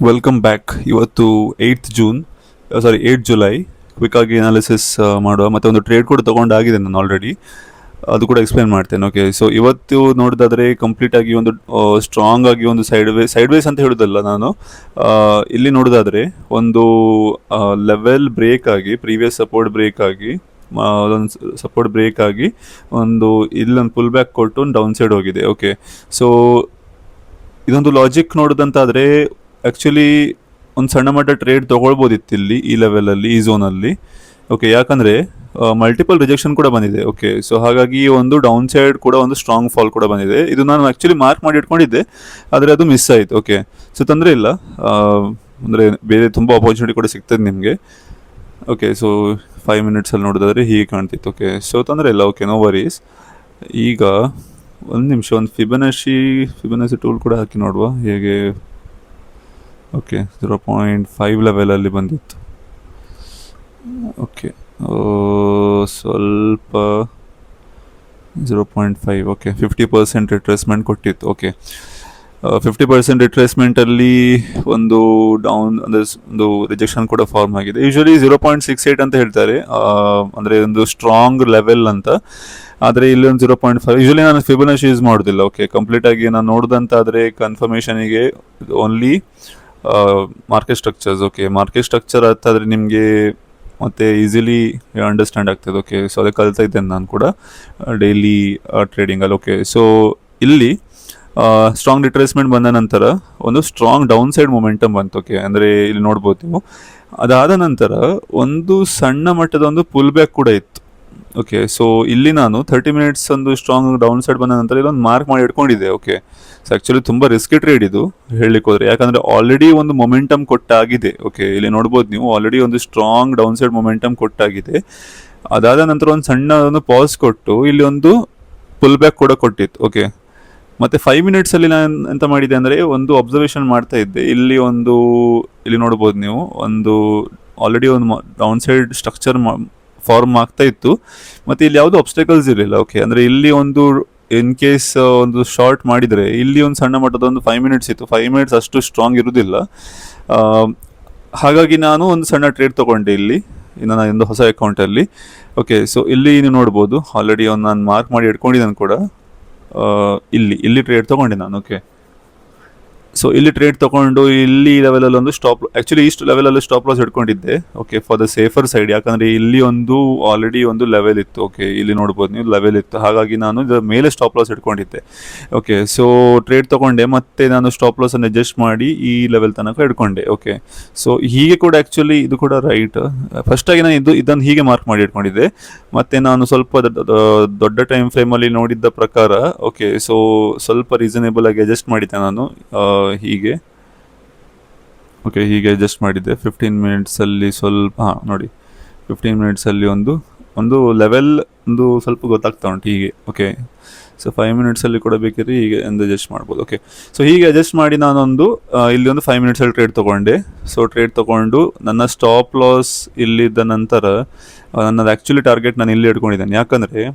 Welcome back. ಇವತ್ತು 8th June, ಸಾರಿ 8th July. ಕ್ವಿಕ್ಕಾಗಿ analysis ಮಾಡುವ, ಮತ್ತು ಒಂದು ಟ್ರೇಡ್ ಕೂಡ ತೊಗೊಂಡಾಗಿದೆ ನಾನು ಆಲ್ರೆಡಿ, ಅದು ಕೂಡ ಎಕ್ಸ್ಪ್ಲೈನ್ ಮಾಡ್ತೇನೆ. ಓಕೆ, ಸೊ ಇವತ್ತು ನೋಡಿದಾದರೆ ಕಂಪ್ಲೀಟಾಗಿ ಒಂದು ಸ್ಟ್ರಾಂಗ್ ಆಗಿ ಒಂದು ಸೈಡ್ ವೇಸ್ ಅಂತ ಹೇಳೋದಲ್ಲ ನಾನು. ಇಲ್ಲಿ ನೋಡೋದಾದರೆ ಒಂದು ಲೆವೆಲ್ ಬ್ರೇಕ್ ಆಗಿ, ಪ್ರೀವಿಯಸ್ ಸಪೋರ್ಟ್ ಬ್ರೇಕ್ ಆಗಿ, ಒಂದು ಸಪೋರ್ಟ್ ಬ್ರೇಕ್ ಆಗಿ ಒಂದು ಇಲ್ಲೊಂದು ಪುಲ್ ಬ್ಯಾಕ್ ಕೊಟ್ಟು ಒಂದು ಡೌನ್ ಸೈಡ್ ಹೋಗಿದೆ. ಓಕೆ, ಸೊ ಇದೊಂದು ಲಾಜಿಕ್ ನೋಡೋದಂತಾದರೆ ಆ್ಯಕ್ಚುಲಿ ಒಂದು ಸಣ್ಣ ಮಟ್ಟ ಟ್ರೇಡ್ ತೊಗೊಳ್ಬೋದಿತ್ತು ಇಲ್ಲಿ, ಈ ಲೆವೆಲಲ್ಲಿ, ಈ ಝೋನಲ್ಲಿ. ಓಕೆ, ಯಾಕಂದರೆ ಮಲ್ಟಿಪಲ್ ರಿಜೆಕ್ಷನ್ ಕೂಡ ಬಂದಿದೆ. ಓಕೆ, ಸೊ ಹಾಗಾಗಿ ಒಂದು ಡೌನ್ ಸೈಡ್ ಕೂಡ ಒಂದು ಸ್ಟ್ರಾಂಗ್ ಫಾಲ್ ಕೂಡ ಬಂದಿದೆ. ಇದು ನಾನು ಆ್ಯಕ್ಚುಲಿ ಮಾರ್ಕ್ ಮಾಡಿ ಇಟ್ಕೊಂಡಿದ್ದೆ, ಆದರೆ ಅದು ಮಿಸ್ ಆಯಿತು. ಓಕೆ, ಸೊ ತೊಂದರೆ ಇಲ್ಲ, ಅಂದರೆ ಬೇರೆ ತುಂಬ ಅಪರ್ಚುನಿಟಿ ಕೂಡ ಸಿಗ್ತದೆ ನಿಮಗೆ. ಓಕೆ, ಸೊ 5 ಮಿನಿಟ್ಸಲ್ಲಿ ನೋಡೋದಾದರೆ ಹೀಗೆ ಕಾಣ್ತಿತ್ತು. ಓಕೆ, ಸೊ ತೊಂದರೆ ಇಲ್ಲ. Okay, no worries. ಈಗ ಒಂದು ನಿಮಿಷ, ಒಂದು ಫಿಬೊನಾಸಿ ಟೂಲ್ ಕೂಡ ಹಾಕಿ ನೋಡುವ ಹೇಗೆ. ಓಕೆ, 0.5 ಲೆವೆಲಲ್ಲಿ ಬಂದಿತ್ತು. ಓಕೆ, ಸ್ವಲ್ಪ 0.5. ಓಕೆ, 50% ರಿಟ್ರೇಸ್ಮೆಂಟ್ ಕೊಟ್ಟಿತ್ತು. ಓಕೆ, 50% ರಿಟ್ರೇಸ್ಮೆಂಟಲ್ಲಿ ಒಂದು ಡೌನ್, ಅಂದರೆ ಒಂದು ರಿಜೆಕ್ಷನ್ ಕೂಡ ಫಾರ್ಮ್ ಆಗಿದೆ. ಯೂಶ್ವಲಿ 0.68 ಅಂತ ಹೇಳ್ತಾರೆ, ಅಂದರೆ ಒಂದು ಸ್ಟ್ರಾಂಗ್ ಲೆವೆಲ್ ಅಂತ. ಆದರೆ ಇಲ್ಲಿ ಒಂದು 0.5. ಯೂಶ್ವಲಿ ನಾನು ಫಿಬೊನಾಚಿ ಯೂಸ್ ಮಾಡೋದಿಲ್ಲ. ಓಕೆ, ಕಂಪ್ಲೀಟಾಗಿ ನಾನು ನೋಡಿದಂತಾದರೆ ಕನ್ಫರ್ಮೇಷನಿಗೆ only market structures. Okay, market structure ಅರ್ಥಾದರೆ ನಿಮಗೆ ಮತ್ತು ಈಸಿಲಿ ಅಂಡರ್ಸ್ಟ್ಯಾಂಡ್ ಆಗ್ತದೆ. ಓಕೆ, ಸೊ ಅದಕ್ಕೆ ಕಲಿತಾ ಇದ್ದೇನೆ ನಾನು ಕೂಡ ಡೈಲಿ ಟ್ರೇಡಿಂಗಲ್ಲಿ. ಓಕೆ, ಸೊ ಇಲ್ಲಿ ಸ್ಟ್ರಾಂಗ್ ರಿಟ್ರೇಸ್ಮೆಂಟ್ ಬಂದ ನಂತರ ಒಂದು ಸ್ಟ್ರಾಂಗ್ ಡೌನ್ ಸೈಡ್ ಮೊಮೆಂಟಮ್ ಬಂತು. ಓಕೆ, ಅಂದರೆ ಇಲ್ಲಿ ನೋಡ್ಬೋದು ನೀವು. ಅದಾದ ನಂತರ ಒಂದು ಸಣ್ಣ ಮಟ್ಟದ ಒಂದು ಪುಲ್ ಬ್ಯಾಕ್ ಕೂಡ ಇತ್ತು. ಓಕೆ, ಸೊ ಇಲ್ಲಿ ನಾನು 30 ಮಿನಿಟ್ಸ್ ಒಂದು ಸ್ಟ್ರಾಂಗ್ ಡೌನ್ ಸೈಡ್ ಬಂದ ನಂತರ ಇಲ್ಲೊಂದು ಮಾರ್ಕ್ ಮಾಡಿ ಇಟ್ಕೊಂಡಿದ್ದೆ. ಓಕೆ, ಸೊ ಆ್ಯಕ್ಚುಲಿ ತುಂಬ ರಿಸ್ಕಿ ಟ್ರೇಡ್ ಇದು ಹೇಳಲಿಕ್ಕೆ ಹೋದರೆ, ಯಾಕಂದರೆ ಆಲ್ರೆಡಿ ಒಂದು ಮೊಮೆಂಟಮ್ ಕೊಟ್ಟಾಗಿದೆ. ಓಕೆ, ಇಲ್ಲಿ ನೋಡ್ಬೋದು ನೀವು, ಆಲ್ರೆಡಿ ಒಂದು ಸ್ಟ್ರಾಂಗ್ ಡೌನ್ ಸೈಡ್ ಮೊಮೆಂಟಮ್ ಕೊಟ್ಟಾಗಿದೆ. ಅದಾದ ನಂತರ ಒಂದು ಸಣ್ಣ ಒಂದು ಪಾಸ್ ಕೊಟ್ಟು ಇಲ್ಲಿ ಒಂದು ಪುಲ್ ಬ್ಯಾಕ್ ಕೂಡ ಕೊಟ್ಟಿತ್ತು. ಓಕೆ, ಮತ್ತು 5 ಮಿನಿಟ್ಸಲ್ಲಿ ನಾನು ಎಂತ ಮಾಡಿದೆ ಅಂದರೆ ಒಂದು ಅಬ್ಸರ್ವೇಷನ್ ಮಾಡ್ತಾ ಇದ್ದೆ. ಇಲ್ಲಿ ನೋಡ್ಬೋದು ನೀವು, ಒಂದು ಆಲ್ರೆಡಿ ಒಂದು ಡೌನ್ ಸೈಡ್ ಸ್ಟ್ರಕ್ಚರ್ ಫಾರ್ಮ್ ಆಗ್ತಾ ಇತ್ತು, ಮತ್ತು ಇಲ್ಲಿ ಯಾವುದೂ ಅಬ್ಸ್ಟೆಕಲ್ಸ್ ಇರಲಿಲ್ಲ. ಓಕೆ, ಅಂದರೆ ಇಲ್ಲಿ ಒಂದು ಇನ್ ಕೇಸ್ ಒಂದು ಶಾರ್ಟ್ ಮಾಡಿದರೆ ಇಲ್ಲಿ ಒಂದು ಸಣ್ಣ ಮಟ್ಟದ ಒಂದು 5 ಮಿನಿಟ್ಸ್ ಇತ್ತು. 5 ಮಿನಿಟ್ಸ್ ಅಷ್ಟು ಸ್ಟ್ರಾಂಗ್ ಇರೋದಿಲ್ಲ. ಹಾಗಾಗಿ ನಾನು ಒಂದು ಸಣ್ಣ ಟ್ರೇಡ್ ತೊಗೊಂಡೆ ಇಲ್ಲಿ ನನ್ನ ಒಂದು ಹೊಸ ಅಕೌಂಟಲ್ಲಿ. ಓಕೆ, ಸೊ ಇಲ್ಲಿ ನೀವು ನೋಡ್ಬೋದು, ಆಲ್ರೆಡಿ ಒಂದು ನಾನು ಮಾರ್ಕ್ ಮಾಡಿ ಇಟ್ಕೊಂಡಿದ್ದಾನೆ ಕೂಡ. ಇಲ್ಲಿ ಟ್ರೇಡ್ ತೊಗೊಂಡೆ ನಾನು. ಓಕೆ, ಸೊ ಇಲ್ಲಿ ಟ್ರೇಡ್ ತೊಗೊಂಡು ಇಲ್ಲಿ ಲೆವೆಲಲ್ಲಿ ಒಂದು ಸ್ಟಾಪ್, ಆ್ಯಕ್ಚುಲಿ ಇಷ್ಟು ಲೆವೆಲಲ್ಲಿ ಸ್ಟಾಪ್ ಲಾಸ್ ಇಟ್ಕೊಂಡಿದ್ದೆ. Okay, for the safer side, ಯಾಕಂದರೆ ಇಲ್ಲಿ ಒಂದು ಆಲ್ರೆಡಿ ಒಂದು ಲೆವೆಲ್ ಇತ್ತು. ಓಕೆ, ಇಲ್ಲಿ ನೋಡ್ಬೋದು ನೀವು, ಲೆವೆಲ್ ಇತ್ತು. ಹಾಗಾಗಿ ನಾನು ಇದರ ಮೇಲೆ ಸ್ಟಾಪ್ ಲಾಸ್ ಇಟ್ಕೊಂಡಿದ್ದೆ. ಓಕೆ, ಸೊ ಟ್ರೇಡ್ ತೊಗೊಂಡೆ, ಮತ್ತು ನಾನು ಸ್ಟಾಪ್ ಲಾಸನ್ನು ಅಡ್ಜಸ್ಟ್ ಮಾಡಿ ಈ ಲೆವೆಲ್ ತನಕ ಇಟ್ಕೊಂಡೆ. ಓಕೆ, ಸೊ ಹೀಗೆ ಕೂಡ ಆ್ಯಕ್ಚುಲಿ ಇದು ಕೂಡ ರೈಟ್. ಫಸ್ಟಾಗಿ ನಾನು ಇದನ್ನು ಹೀಗೆ ಮಾರ್ಕ್ ಮಾಡಿ ಇಟ್ಕೊಂಡಿದ್ದೆ, ಮತ್ತು ನಾನು ಸ್ವಲ್ಪ ದೊಡ್ಡ ಟೈಮ್ ಫ್ರೇಮಲ್ಲಿ ನೋಡಿದ್ದ ಪ್ರಕಾರ, ಓಕೆ, ಸೊ ಸ್ವಲ್ಪ ರೀಸನೇಬಲ್ ಆಗಿ ಅಡ್ಜಸ್ಟ್ ಮಾಡಿದ್ದೆ ನಾನು ಹೀಗೆ. ಓಕೆ, ಹೀಗೆ ಅಡ್ಜಸ್ಟ್ ಮಾಡಿದ್ದೆ 15 ಮಿನಿಟ್ಸಲ್ಲಿ. ಸ್ವಲ್ಪ ನೋಡಿ, 15 ಮಿನಿಟ್ಸಲ್ಲಿ ಒಂದು ಲೆವೆಲ್ ಒಂದು ಸ್ವಲ್ಪ ಗೊತ್ತಾಗ್ತಾ ಉಂಟು ಹೀಗೆ. ಓಕೆ, ಸೊ 5 ಮಿನಿಟ್ಸಲ್ಲಿ ಕೂಡ ಬೇಕಿದ್ರೆ ಹೀಗೆ ಒಂದು ಅಡ್ಜಸ್ಟ್ ಮಾಡ್ಬೋದು. ಓಕೆ, ಸೊ ಹೀಗೆ ಅಡ್ಜಸ್ಟ್ ಮಾಡಿ ನಾನೊಂದು ಇಲ್ಲಿ ಒಂದು 5 ಮಿನಿಟ್ಸಲ್ಲಿ ಟ್ರೇಡ್ ತೊಗೊಂಡೆ. ಸೊ ಟ್ರೇಡ್ ತೊಗೊಂಡು ನನ್ನ ಸ್ಟಾಪ್ ಲಾಸ್ ಇಲ್ಲಿದ್ದ ನಂತರ ನನ್ನದು ಆ್ಯಕ್ಚುಲಿ ಟಾರ್ಗೆಟ್ ನಾನು ಇಲ್ಲಿ ಇಟ್ಕೊಂಡಿದ್ದೇನೆ, ಯಾಕಂದರೆ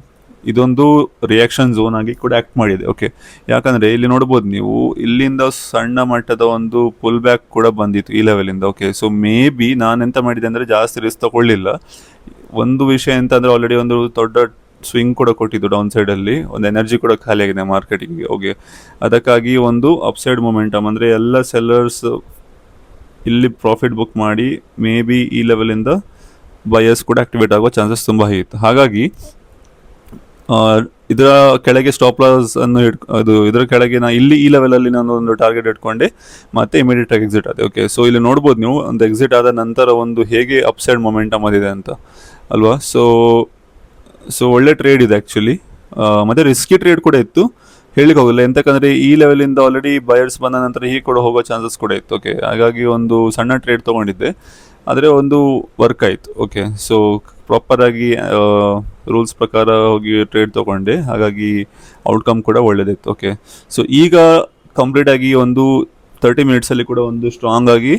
ಇದೊಂದು ರಿಯಾಕ್ಷನ್ ಝೋನ್ ಆಗಿ ಕೂಡ ಆ್ಯಕ್ಟ್ ಮಾಡಿದೆ. ಓಕೆ, ಯಾಕಂದರೆ ಇಲ್ಲಿ ನೋಡ್ಬೋದು ನೀವು, ಇಲ್ಲಿಂದ ಸಣ್ಣ ಮಟ್ಟದ ಒಂದು ಪುಲ್ ಬ್ಯಾಕ್ ಕೂಡ ಬಂದಿತ್ತು ಈ ಲೆವೆಲಿಂದ. ಓಕೆ, ಸೊ ಮೇ ಬಿ ನಾನೆಂತ ಮಾಡಿದೆ ಅಂದರೆ ಜಾಸ್ತಿ ರಿಸ್ಕ್ ತೊಗೊಳ್ಳಿಲ್ಲ. ಒಂದು ವಿಷಯ ಎಂತ ಅಂದರೆ ಆಲ್ರೆಡಿ ಒಂದು ದೊಡ್ಡ ಸ್ವಿಂಗ್ ಕೂಡ ಕೊಟ್ಟಿದ್ದು ಡೌನ್ ಸೈಡಲ್ಲಿ, ಒಂದು ಎನರ್ಜಿ ಕೂಡ ಖಾಲಿ ಆಗಿದೆ ಮಾರ್ಕೆಟಿಗೆ. ಓಕೆ, ಅದಕ್ಕಾಗಿ ಒಂದು ಅಪ್ಸೈಡ್ ಮೊಮೆಂಟಮ್, ಅಂದರೆ ಎಲ್ಲ ಸೆಲ್ಲರ್ಸ್ ಇಲ್ಲಿ ಪ್ರಾಫಿಟ್ ಬುಕ್ ಮಾಡಿ ಮೇ ಬಿ ಈ ಲೆವೆಲಿಂದ ಬಯರ್ಸ್ ಕೂಡ ಆಕ್ಟಿವೇಟ್ ಆಗುವ ಚಾನ್ಸಸ್ ತುಂಬ ಇತ್ತು. ಹಾಗಾಗಿ ಇದರ ಕೆಳಗೆ ಸ್ಟಾಪ್ ಲಾಸ್ ಅನ್ನು ಇದರ ಕೆಳಗೆ ಇಲ್ಲಿ ಈ ಲೆವೆಲಲ್ಲಿ ನಾನು ಒಂದು ಟಾರ್ಗೆಟ್ ಇಟ್ಕೊಂಡೆ, ಮತ್ತೆ ಇಮಿಡಿಯೇಟ್ ಆಗಿ ಎಕ್ಸಿಟ್ ಆದೆ. ಓಕೆ, ಸೊ ಇಲ್ಲಿ ನೋಡ್ಬೋದು ನೀವು, ಒಂದು ಎಕ್ಸಿಟ್ ಆದ ನಂತರ ಒಂದು ಹೇಗೆ ಅಪ್ಸೈಡ್ ಮೊಮೆಂಟಮ್ ಅದಿದೆ ಅಂತ ಅಲ್ವಾ. ಸೊ ಒಳ್ಳೆ ಟ್ರೇಡ್ ಇದೆ ಆ್ಯಕ್ಚುಲಿ, ಮತ್ತು ರಿಸ್ಕಿ ಟ್ರೇಡ್ ಕೂಡ ಇತ್ತು, ಹೇಳಿಕ್ಕೆ ಹೋಗಲ್ಲ. ಎಂತಕ್ಕಂದರೆ ಈ ಲೆವೆಲಿಂದ ಆಲ್ರೆಡಿ ಬಯರ್ಸ್ ಬಂದ ನಂತರ ಹೀಗೆ ಕೂಡ ಹೋಗೋ ಚಾನ್ಸಸ್ ಕೂಡ ಇತ್ತು. ಓಕೆ, ಹಾಗಾಗಿ ಒಂದು ಸಣ್ಣ ಟ್ರೇಡ್ ತೊಗೊಂಡಿದ್ದೆ, ಆದರೆ ಒಂದು ವರ್ಕ್ ಆಯಿತು. ಓಕೆ, ಸೊ ಪ್ರಾಪರಾಗಿ ರೂಲ್ಸ್ ಪ್ರಕಾರ ಹೋಗಿ ಟ್ರೇಡ್ ತೊಗೊಂಡೆ, ಹಾಗಾಗಿ ಔಟ್ಕಮ್ ಕೂಡ ಒಳ್ಳೆಯದಿತ್ತು. ಓಕೆ, ಸೊ ಈಗ ಕಂಪ್ಲೀಟಾಗಿ ಒಂದು 30 ಮಿನಿಟ್ಸಲ್ಲಿ ಕೂಡ ಒಂದು ಸ್ಟ್ರಾಂಗ್ ಆಗಿ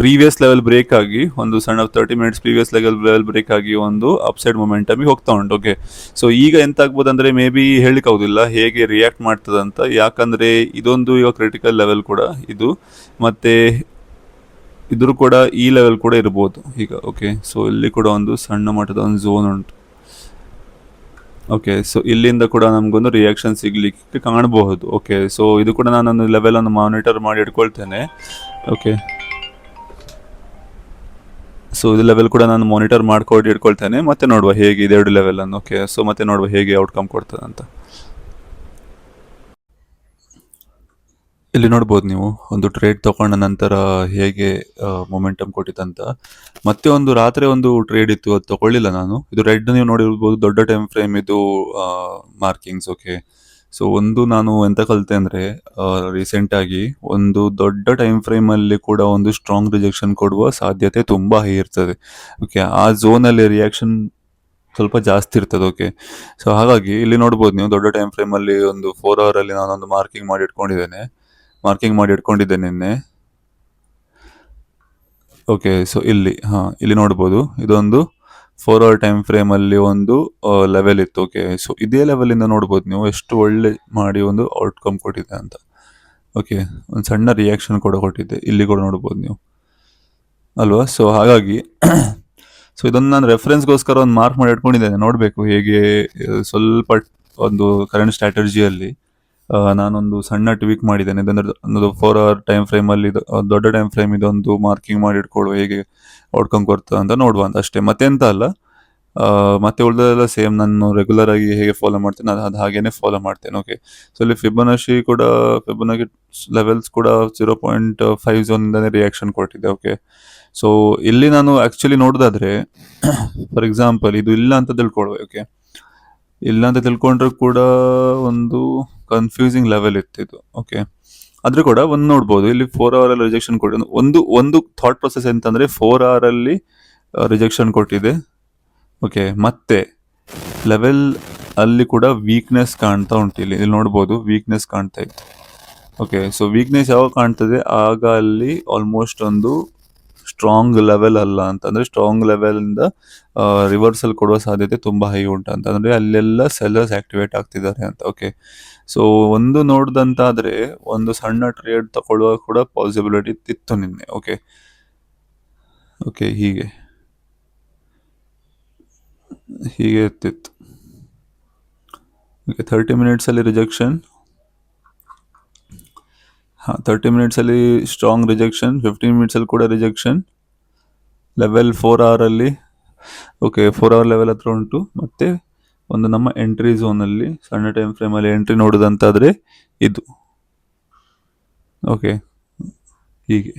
ಪ್ರೀವಿಯಸ್ ಲೆವೆಲ್ ಬ್ರೇಕ್ ಆಗಿ ಒಂದು ಸಣ್ಣ 30 ಮಿನಿಟ್ಸ್ ಪ್ರೀವಿಯಸ್ ಲೆವೆಲ್ ಬ್ರೇಕ್ ಆಗಿ ಒಂದು ಅಪ್ಸೈಡ್ ಮೊಮೆಂಟಮಿಗೆ ಹೋಗ್ತಾ ಉಂಟು. ಓಕೆ, ಸೊ ಈಗ ಎಂತ ಆಗ್ಬೋದು ಅಂದರೆ ಮೇ ಬಿ ಹೇಳಲಿಕ್ಕಾಗೋದಿಲ್ಲ ಹೇಗೆ ರಿಯಾಕ್ಟ್ ಮಾಡ್ತದಂತ, ಯಾಕಂದರೆ ಇದೊಂದು ಈಗ ಕ್ರಿಟಿಕಲ್ ಲೆವೆಲ್ ಕೂಡ ಇದು, ಮತ್ತು ಇದ್ರ ಕೂಡ ಈ ಲೆವೆಲ್ ಕೂಡ ಇರ್ಬೋದು ಈಗ. ಓಕೆ, ಸೊ ಇಲ್ಲಿ ಕೂಡ ಒಂದು ಸಣ್ಣ ಮಟ್ಟದ ಒಂದು ಝೋನ್ ಉಂಟು. ಓಕೆ, ಸೊ ಇಲ್ಲಿಂದ ಕೂಡ ನಮಗೊಂದು ರಿಯಾಕ್ಷನ್ ಸಿಗಲಿಕ್ಕೆ ಕಾಣಬಹುದು. ಓಕೆ, ಸೊ ಇದು ಕೂಡ ನಾನೊಂದು ಲೆವೆಲನ್ನು ಮಾನಿಟರ್ ಮಾಡಿ ಇಟ್ಕೊಳ್ತೇನೆ. ಓಕೆ, ಸೊ ಇದು ಲೆವೆಲ್ ಕೂಡ ನಾನು ಮಾನಿಟರ್ ಮಾಡ್ಕೊಂಡು ಇಟ್ಕೊಳ್ತೇನೆ, ಮತ್ತೆ ನೋಡುವ ಹೇಗೆ ಇದೆ 2 ಲೆವೆಲನ್ನು. ಓಕೆ, ಸೊ ಮತ್ತೆ ನೋಡುವ ಹೇಗೆ ಔಟ್ಕಮ್ ಕೊಡ್ತದೆ ಅಂತ. ಇಲ್ಲಿ ನೋಡ್ಬೋದು ನೀವು ಒಂದು ಟ್ರೇಡ್ ತಗೊಂಡ ನಂತರ ಹೇಗೆ ಮೊಮೆಂಟಮ್ ಕೊಟ್ಟಿತ್ತಂತ. ಮತ್ತೆ ಒಂದು ರಾತ್ರಿ ಒಂದು ಟ್ರೇಡ್ ಇತ್ತು, ಅದು ತಗೊಳ್ಳಿಲ್ಲ ನಾನು. ಇದು ರೆಡ್ ನೀವು ನೋಡಿರ್ಬೋದು, ದೊಡ್ಡ ಟೈಮ್ ಫ್ರೇಮ್ ಇದು ಮಾರ್ಕಿಂಗ್ಸ್. ಓಕೆ, ಸೊ ಒಂದು ನಾನು ಎಂತ ಕಲಿತೆ ಅಂದರೆ ರೀಸೆಂಟಾಗಿ ಒಂದು ದೊಡ್ಡ ಟೈಮ್ ಫ್ರೇಮಲ್ಲಿ ಕೂಡ ಒಂದು ಸ್ಟ್ರಾಂಗ್ ರಿಜೆಕ್ಷನ್ ಕೊಡುವ ಸಾಧ್ಯತೆ ತುಂಬ ಹೈ ಇರ್ತದೆ. ಓಕೆ, ಆ ಝೋನಲ್ಲಿ ರಿಯಾಕ್ಷನ್ ಸ್ವಲ್ಪ ಜಾಸ್ತಿ ಇರ್ತದೆ. ಓಕೆ, ಸೊ ಹಾಗಾಗಿ ಇಲ್ಲಿ ನೋಡ್ಬೋದು ನೀವು ದೊಡ್ಡ ಟೈಮ್ ಫ್ರೇಮಲ್ಲಿ ಒಂದು 4 ಅವರಲ್ಲಿ ನಾನೊಂದು ಮಾರ್ಕಿಂಗ್ ಮಾಡಿ ಇಟ್ಕೊಂಡಿದ್ದೆ ನಿನ್ನೆ. ಓಕೆ, ಸೊ ಇಲ್ಲಿ ನೋಡ್ಬೋದು ಇದೊಂದು 4 ಅವರ್ ಟೈಮ್ ಫ್ರೇಮಲ್ಲಿ ಒಂದು ಲೆವೆಲ್ ಇತ್ತು. ಓಕೆ, ಸೊ ಇದೇ ಲೆವೆಲಿಂದ ನೋಡ್ಬೋದು ನೀವು ಎಷ್ಟು ಒಳ್ಳೆ ಮಾಡಿ ಒಂದು ಔಟ್ಕಮ್ ಕೊಟ್ಟಿದೆ ಅಂತ. ಓಕೆ, ಒಂದು ಸಣ್ಣ ರಿಯಾಕ್ಷನ್ ಕೂಡ ಕೊಟ್ಟಿದ್ದೆ, ಇಲ್ಲಿ ಕೂಡ ನೋಡ್ಬೋದು ನೀವು ಅಲ್ವಾ. ಸೊ ಹಾಗಾಗಿ ಸೊ ಇದನ್ನು ನಾನು ರೆಫರೆನ್ಸ್ಗೋಸ್ಕರ ಒಂದು ಮಾರ್ಕ್ ಮಾಡಿ ಇಟ್ಕೊಂಡಿದ್ದೇನೆ, ನೋಡಬೇಕು ಹೇಗೆ ಸ್ವಲ್ಪ ಒಂದು ಕರೆಂಟ್ ಸ್ಟ್ರಾಟಜಿಯಲ್ಲಿ ನಾನೊಂದು ಸಣ್ಣ ಟ್ವೀಕ್ ಮಾಡಿದ್ದೇನೆ. ಇದಂದ್ರೆ ಒಂದು 4 ಅವರ್ ಟೈಮ್ ಫ್ರೇಮಲ್ಲಿ ದೊಡ್ಡ ಟೈಮ್ ಫ್ರೇಮ್ ಇದೊಂದು ಮಾರ್ಕಿಂಗ್ ಮಾಡಿ ಇಟ್ಕೊಳ್ಳುವ, ಹೇಗೆ ಔಟ್ಕಮ್ ಕೊಡ್ತದೆ ಅಂತ ನೋಡುವ ಅಂತ ಅಷ್ಟೇ, ಮತ್ತೆಂತ ಅಲ್ಲ. ಮತ್ತೆ ಉಳಿದೆಲ್ಲ ಸೇಮ್ ನಾನು ರೆಗ್ಯುಲರ್ ಆಗಿ ಹೇಗೆ ಫಾಲೋ ಮಾಡ್ತೇನೆ ಅದು ಹಾಗೇನೆ ಫಾಲೋ ಮಾಡ್ತೇನೆ. ಓಕೆ, ಸೊ ಇಲ್ಲಿ ಫಿಬೊನಾಚಿ ಲೆವೆಲ್ಸ್ ಕೂಡ 0.5 ಝೋನಿಂದನೇ ರಿಯಾಕ್ಷನ್ ಕೊಟ್ಟಿದೆ. ಓಕೆ, ಸೊ ಇಲ್ಲಿ ನಾನು ಆ್ಯಕ್ಚುಲಿ ನೋಡೋದಾದ್ರೆ ಫಾರ್ ಎಕ್ಸಾಂಪಲ್ ಇದು ಇಲ್ಲ ಅಂತ ತಿಳ್ಕೊಳ್ಳುವ. ಓಕೆ, ಇಲ್ಲ ಅಂತ ತಿಳ್ಕೊಂಡ್ರೆ ಕೂಡ ಒಂದು ಕನ್ಫ್ಯೂಸಿಂಗ್ ಲೆವೆಲ್ ಇತ್ತು ಇದು. ಓಕೆ, ಆದ್ರೂ ಕೂಡ ಒಂದು ನೋಡ್ಬೋದು ಇಲ್ಲಿ 4 ಅವರಲ್ಲಿ ರಿಜೆಕ್ಷನ್ ಕೊಟ್ಟಿದೆ. ಒಂದು ಥಾಟ್ ಪ್ರೊಸೆಸ್ ಎಂತಂದ್ರೆ 4 ಅವರಲ್ಲಿ ರಿಜೆಕ್ಷನ್ ಕೊಟ್ಟಿದೆ. ಓಕೆ, ಮತ್ತೆ ಲೆವೆಲ್ ಅಲ್ಲಿ ಕೂಡ ವೀಕ್ನೆಸ್ ಕಾಣ್ತಾ ಉಂಟು. ಇಲ್ಲಿ ನೋಡ್ಬೋದು ವೀಕ್ನೆಸ್ ಕಾಣ್ತಾ ಇತ್ತು. ಓಕೆ, ಸೊ ವೀಕ್ನೆಸ್ ಯಾವಾಗ ಕಾಣ್ತದೆ ಆಗ ಅಲ್ಲಿ ಆಲ್ಮೋಸ್ಟ್ ಒಂದು ಸ್ಟ್ರಾಂಗ್ ಲೆವೆಲ್ ಅಲ್ಲ ಅಂತಂದ್ರೆ ಸ್ಟ್ರಾಂಗ್ ಲೆವೆಲಿಂದ ರಿವರ್ಸಲ್ ಕೊಡುವ ಸಾಧ್ಯತೆ ತುಂಬ ಹೈ ಉಂಟು ಅಂತಂದ್ರೆ ಅಲ್ಲೆಲ್ಲ ಸೆಲ್ಲರ್ಸ್ ಆಕ್ಟಿವೇಟ್ ಆಗ್ತಿದ್ದಾರೆ ಅಂತ. ಓಕೆ, ಸೊ ಒಂದು ನೋಡ್ದಂತಾದ್ರೆ ಒಂದು ಸಣ್ಣ ಟ್ರೇಡ್ ತಗೊಳ್ಳುವ ಕೂಡ ಪಾಸಿಬಿಲಿಟಿ ಇತ್ತು ನಿನ್ನೆ. ಓಕೆ, ಓಕೆ ಹೀಗೆ ಇರ್ತಿತ್ತು. ಓಕೆ, 30 ಮಿನಿಟ್ಸಲ್ಲಿ ರಿಜೆಕ್ಷನ್, 30 ಮಿನಿಟ್ಸಲ್ಲಿ ಸ್ಟ್ರಾಂಗ್ ರಿಜೆಕ್ಷನ್, 15 ಮಿನಿಟ್ಸಲ್ಲಿ ಕೂಡ ರಿಜೆಕ್ಷನ್, ಲೆವೆಲ್ 4 ಅವರಲ್ಲಿ. ಓಕೆ, 4 ಅವರ್ ಲೆವೆಲ್ ಹತ್ರ ಉಂಟು. ಮತ್ತೆ ಒಂದು ನಮ್ಮ ಎಂಟ್ರಿ ಝೋನಲ್ಲಿ ಸಣ್ಣ ಟೈಮ್ ಫ್ರೇಮಲ್ಲಿ ಎಂಟ್ರಿ ನೋಡೋದಂತಾದರೆ ಇದು. ಓಕೆ, ಹೀಗೆ.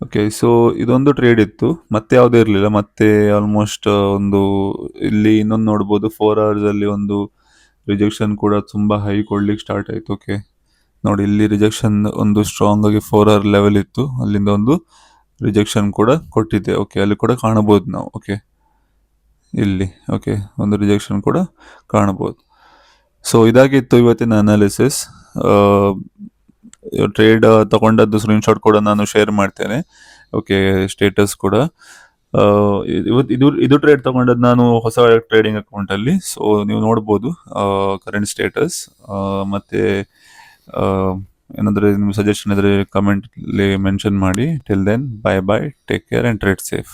ಓಕೆ, ಸೊ ಇದೊಂದು ಟ್ರೇಡ್ ಇತ್ತು, ಮತ್ತೆ ಯಾವುದೇ ಇರಲಿಲ್ಲ. ಮತ್ತೆ ಆಲ್ಮೋಸ್ಟ್ ಒಂದು ಇಲ್ಲಿ ಇನ್ನೊಂದು ನೋಡ್ಬೋದು 4 ಅವರ್ಸಲ್ಲಿ ಒಂದು ರಿಜೆಕ್ಷನ್ ಕೂಡ ತುಂಬ ಹೈ ಕೊಡ್ಲಿಕ್ಕೆ ಸ್ಟಾರ್ಟ್ ಆಯಿತು. ಓಕೆ, ನೋಡಿ ಇಲ್ಲಿ ರಿಜೆಕ್ಷನ್ ಒಂದು ಸ್ಟ್ರಾಂಗ್ ಆಗಿ 4 ಅವರ್ ಲೆವೆಲ್ ಇತ್ತು, ಅಲ್ಲಿಂದ ಒಂದು ರಿಜೆಕ್ಷನ್ ಕೂಡ ಕೊಟ್ಟಿದೆ. ಓಕೆ, ಅಲ್ಲಿ ಕೂಡ ಕಾಣಬಹುದು ನಾವು. ಓಕೆ, ಇಲ್ಲಿ ಓಕೆ ಒಂದು ರಿಜೆಕ್ಷನ್ ಕೂಡ ಕಾಣಬಹುದು. ಸೊ ಇದಾಗಿತ್ತು ಇವತ್ತಿನ ಅನಾಲಿಸಿಸ್. ಟ್ರೇಡ್ ತಗೊಂಡದ್ದು ಸ್ಕ್ರೀನ್ಶಾಟ್ ಕೂಡ ನಾನು ಶೇರ್ ಮಾಡ್ತೇನೆ. ಓಕೆ, ಸ್ಟೇಟಸ್ ಕೂಡ ಇದು ಟ್ರೇಡ್ ತಗೊಂಡದ್ದು ನಾನು ಹೊಸ ಟ್ರೇಡಿಂಗ್ ಅಕೌಂಟಲ್ಲಿ. ಸೊ ನೀವು ನೋಡ್ಬೋದು ಕರೆಂಟ್ ಸ್ಟೇಟಸ್. ಮತ್ತೆ ಏನಾದರೂ ನಿಮ್ಮ ಸಜೆಷನ್ ಇದ್ರೆ ಕಮೆಂಟ್ಲಿ ಮೆನ್ಷನ್ ಮಾಡಿ. Till then, bye take care and trade safe.